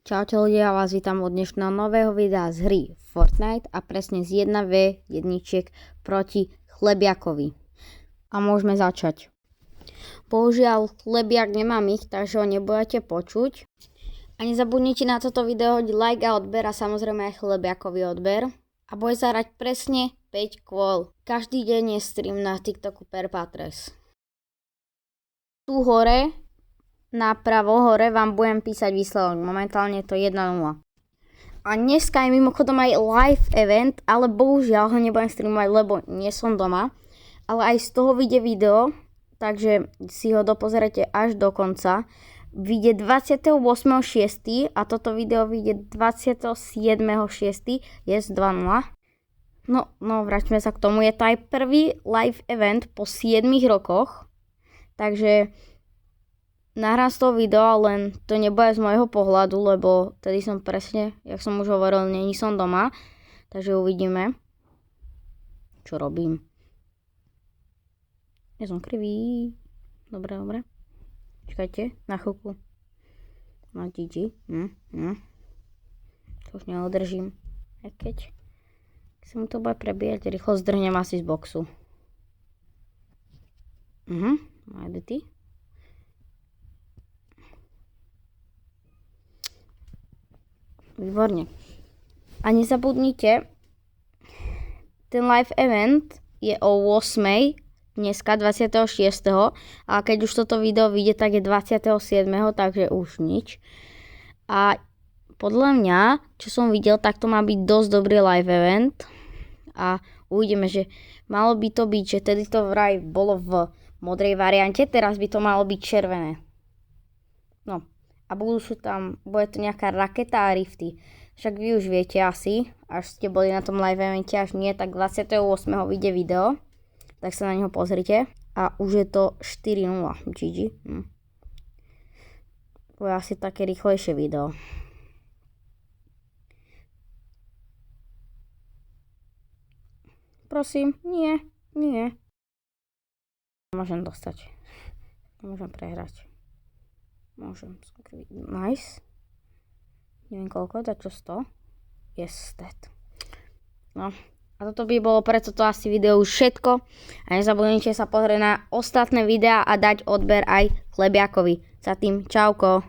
Čaute ľudia, vás vítam od dnešného nového videa z hry Fortnite a presne z 1v1 proti Chlebiakovi. A môžeme začať. Bohužiaľ, Chlebiak nemá ich, takže ho nebudete počuť. A nezabudnite na toto video hodiť like a odber a samozrejme aj Chlebiakovi odber. A bude sa hrať presne 5 kôl. Každý deň je stream na TikToku Perpatres. Tu hore, napravo hore vám budem písať výsledok. Momentálne je to 1-0. A dneska je mimochodom aj live event, ale bohužiaľ ho nebudem streamovať, lebo nie som doma. Ale aj z toho vyjde video, takže si ho dopozerajte až do konca. Vyjde 28.6. a toto video vyjde 27.6. je z 2.0. No, vraťme sa k tomu. Je to aj prvý live event po 7 rokoch. Takže nahrám z toho video, len to nebude z môjho pohľadu, lebo tedy som presne, jak som už hovoril, není som doma. Takže uvidíme, čo robím. Ja som krivý. Dobre. Čakajte, na chvíľku. No, GG. To už neodržím. A keď sa mu to bude prebíjať, rýchlo zdrhnem asi z boxu. Majde ty. Výborne. A nezabudnite, ten live event je o 8. dneska 26. A keď už toto video vyjde, tak je 27. takže už nič. A podľa mňa, čo som videl, tak to má byť dosť dobrý live event. A uvidíme, že malo by to byť, že tedy to vraj bolo v modrej variante, teraz by to malo byť červené. No. A bude to nejaká raketa a rifty. Však vy už viete asi, až ste boli na tom live evente, až nie, tak 28. vyjde video. Tak sa na neho pozrite. A už je to 4-0. GG. Bude asi také rýchlejšie video. Prosím, nie. Môžem dostať. Môžem prehrať. Môžem. Nice. Neviem koľko, dačo 100. Yes, dead. No. A toto by bolo pre toto asi video už všetko. A nezabudnite sa pozrieť na ostatné videá a dať odber aj Chlebiakovi. Za tým, čauko.